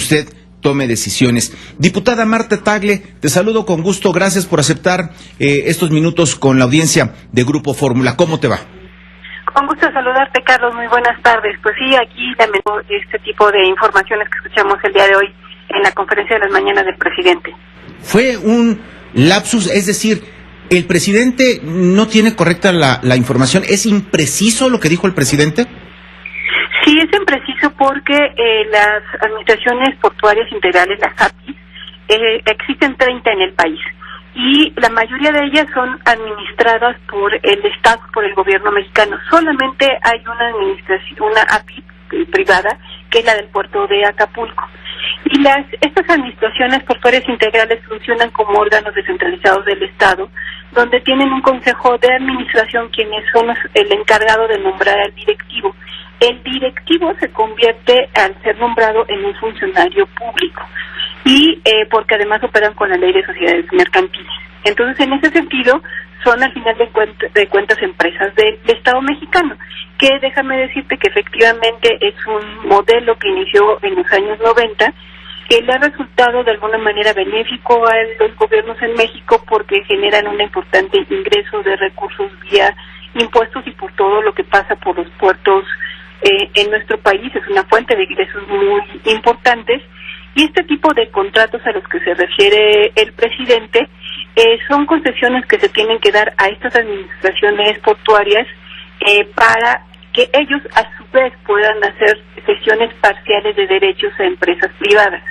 usted tome decisiones. Diputada Marta Tagle, te saludo con gusto, gracias por aceptar estos minutos con la audiencia de Grupo Fórmula. ¿Cómo te va? Con gusto saludarte, Carlos, muy buenas tardes. Pues sí, aquí lamento este tipo de informaciones que escuchamos el día de hoy en la conferencia de las mañanas del presidente. Fue un lapsus, es decir, ¿el presidente no tiene correcta la información? ¿Es impreciso lo que dijo el presidente? Sí, es impreciso porque las administraciones portuarias integrales, las APIs, existen 30 en el país y la mayoría de ellas son administradas por el Estado, por el gobierno mexicano. Solamente hay una administración, una API privada, que es la del puerto de Acapulco. Y estas administraciones portuarias integrales funcionan como órganos descentralizados del Estado, donde tienen un consejo de administración quienes son el encargado de nombrar al directivo. El directivo se convierte, al ser nombrado, en un funcionario público y porque además operan con la ley de sociedades mercantiles. Entonces, en ese sentido, son al final de cuentas empresas del Estado mexicano, que déjame decirte que efectivamente es un modelo que inició en los años 90, que le ha resultado de alguna manera benéfico a los gobiernos en México porque generan un importante ingreso de recursos vía impuestos y por todo lo que pasa por los puertos en nuestro país. Es una fuente de ingresos muy importantes y este tipo de contratos a los que se refiere el presidente son concesiones que se tienen que dar a estas administraciones portuarias para que ellos a su vez puedan hacer cesiones parciales de derechos a empresas privadas.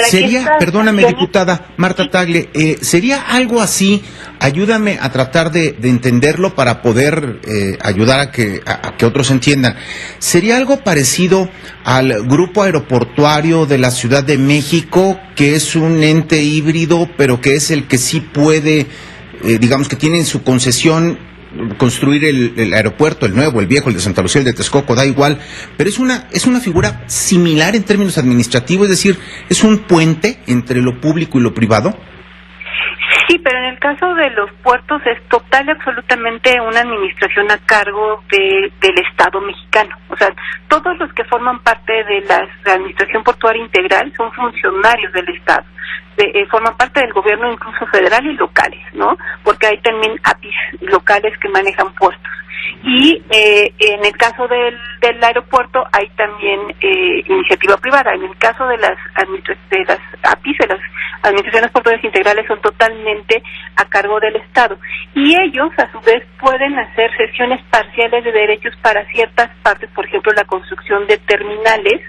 Sería, perdóname, diputada Marta Tagle, ¿sería algo así? Ayúdame a tratar de entenderlo para poder ayudar a que otros entiendan. ¿Sería algo parecido al Grupo Aeroportuario de la Ciudad de México, que es un ente híbrido, pero que es el que sí puede, digamos que tiene en su concesión construir el aeropuerto, el nuevo, el viejo, el de Santa Lucía, el de Texcoco, da igual, pero es una figura similar en términos administrativos, es decir, es un puente entre lo público y lo privado? Sí, pero en el caso de los puertos es total y absolutamente una administración a cargo del Estado mexicano. O sea, todos los que forman parte de la administración portuaria integral son funcionarios del Estado. Forman parte del gobierno incluso federal y locales, ¿no? Porque hay también APIs locales que manejan puertos. Y en el caso del aeropuerto hay también iniciativa privada. En el caso de las APIs, de las administraciones portuarias integrales, son totalmente a cargo del Estado. Y ellos, a su vez, pueden hacer cesiones parciales de derechos para ciertas partes, por ejemplo, la construcción de terminales,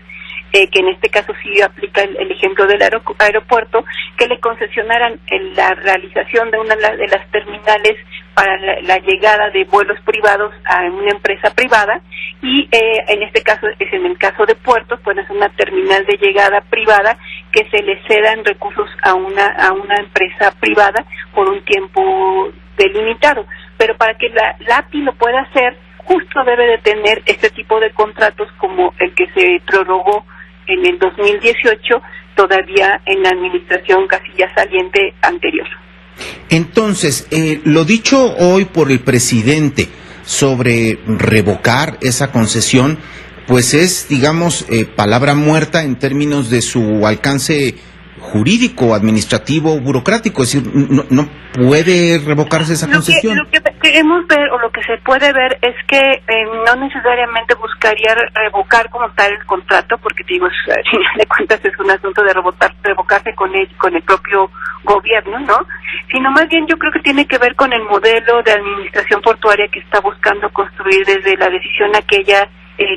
que en este caso sí aplica el ejemplo del aeropuerto, que le concesionaran la realización de una de las terminales para la llegada de vuelos privados a una empresa privada y en este caso, es en el caso de puertos, puede ser una terminal de llegada privada que se le cedan recursos a una empresa privada por un tiempo delimitado. Pero para que la API lo pueda hacer, justo debe de tener este tipo de contratos como el que se prorrogó en el 2018, todavía en la administración casi ya saliente anterior. Entonces, lo dicho hoy por el presidente sobre revocar esa concesión, pues es, digamos, palabra muerta en términos de su alcance jurídico, administrativo, burocrático, es decir, no puede revocarse esa concesión. Lo que queremos ver o lo que se puede ver es que no necesariamente buscaría revocar como tal el contrato, porque te digo, al final de cuentas es un asunto de revocarse con el propio gobierno, ¿no? Sino más bien yo creo que tiene que ver con el modelo de administración portuaria que está buscando construir desde la decisión aquella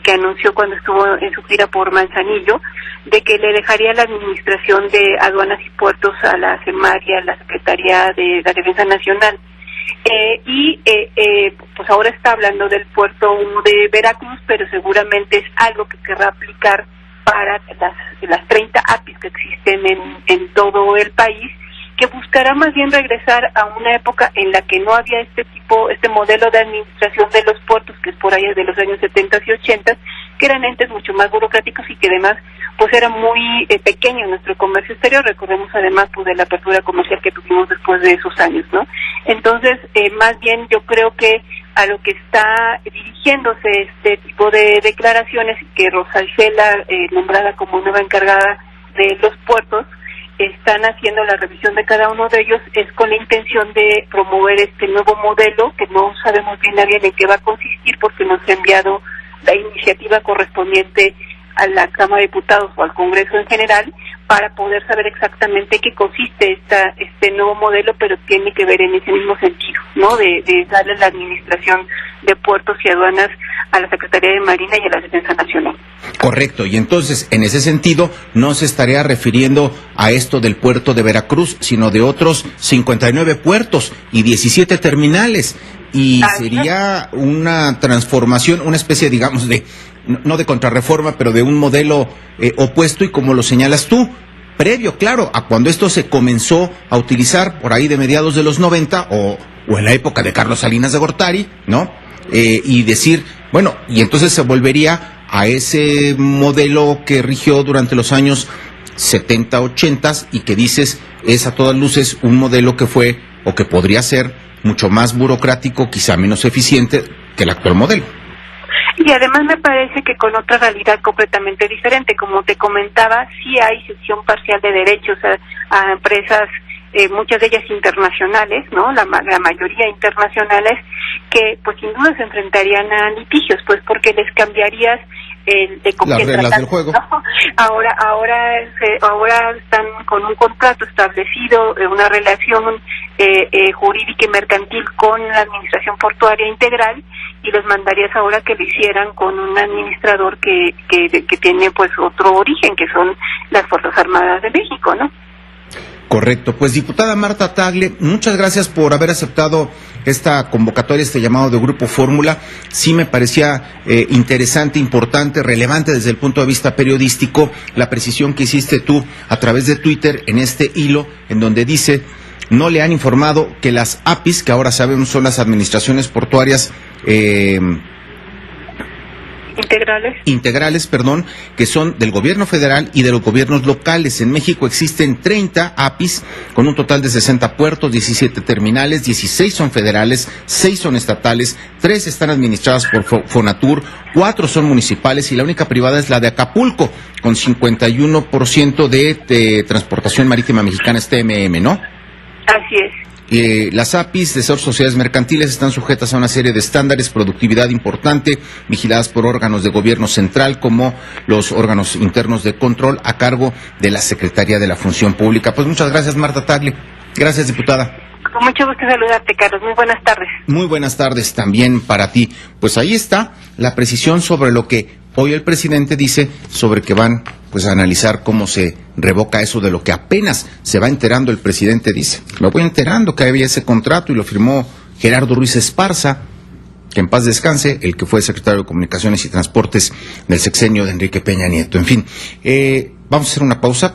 que anunció cuando estuvo en su gira por Manzanillo, de que le dejaría la administración de aduanas y puertos a la SEMAR, a la Secretaría de la Defensa Nacional. Pues ahora está hablando del puerto de Veracruz, pero seguramente es algo que querrá aplicar para las 30 APIs que existen en todo el país, que buscará más bien regresar a una época en la que no había este modelo de administración de los puertos, que es por ahí de los años 70 y 80, que eran entes mucho más burocráticos y que además pues era muy pequeño nuestro comercio exterior. Recordemos además pues de la apertura comercial que tuvimos después de esos años, ¿no? Entonces, más bien yo creo que a lo que está dirigiéndose este tipo de declaraciones, que Rosa Isela, nombrada como nueva encargada de los puertos están haciendo la revisión de cada uno de ellos, es con la intención de promover este nuevo modelo, que no sabemos bien en qué va a consistir, porque nos ha enviado la iniciativa correspondiente a la Cámara de Diputados o al Congreso en general, para poder saber exactamente qué consiste este nuevo modelo, pero tiene que ver en ese mismo sentido, ¿no? De darle la administración de puertos y aduanas a la Secretaría de Marina y a la Defensa Nacional. Correcto, y entonces, en ese sentido, no se estaría refiriendo a esto del puerto de Veracruz, sino de otros 59 puertos y 17 terminales, y sería una transformación, una especie, digamos, de no de contrarreforma, pero de un modelo opuesto, y como lo señalas tú, previo, claro, a cuando esto se comenzó a utilizar por ahí de mediados de los 90 o en la época de Carlos Salinas de Gortari, ¿no? Y decir, bueno, y entonces se volvería a ese modelo que rigió durante los años 70, 80 y que dices es a todas luces un modelo que fue o que podría ser mucho más burocrático, quizá menos eficiente que el actual modelo. Y además me parece que con otra realidad completamente diferente. Como te comentaba, sí hay cesión parcial de derechos a empresas, muchas de ellas internacionales, ¿no? La mayoría internacionales, que pues sin duda se enfrentarían a litigios, pues porque les cambiarías de con las quién reglas tratar, del juego. ¿no? Ahora están con un contrato establecido, una relación jurídica y mercantil con la Administración Portuaria Integral, y los mandarías ahora que lo hicieran con un administrador que tiene pues otro origen, que son las Fuerzas Armadas de México, ¿no? Correcto. Pues, diputada Marta Tagle, muchas gracias por haber aceptado esta convocatoria, este llamado de Grupo Fórmula. Sí me parecía interesante, importante, relevante desde el punto de vista periodístico la precisión que hiciste tú a través de Twitter en este hilo, en donde dice: no le han informado que las APIs, que ahora sabemos son las administraciones portuarias integrales, que son del gobierno federal y de los gobiernos locales. En México existen 30 APIs con un total de 60 puertos, 17 terminales, 16 son federales, 6 son estatales, 3 están administradas por Fonatur, 4 son municipales y la única privada es la de Acapulco, con 51% de transportación marítima mexicana, TMM, ¿no? Así es. Las APIs de sociedades mercantiles están sujetas a una serie de estándares, productividad importante, vigiladas por órganos de gobierno central como los órganos internos de control a cargo de la Secretaría de la Función Pública. Pues muchas gracias, Marta Tagle. Gracias, diputada. Con mucho gusto saludarte, Carlos. Muy buenas tardes. Muy buenas tardes también para ti. Pues ahí está la precisión sobre lo que hoy el presidente dice sobre que van pues a analizar cómo se revoca eso de lo que apenas se va enterando el presidente. Dice: me voy enterando que había ese contrato y lo firmó Gerardo Ruiz Esparza, que en paz descanse, el que fue secretario de Comunicaciones y Transportes del sexenio de Enrique Peña Nieto. En fin, vamos a hacer una pausa.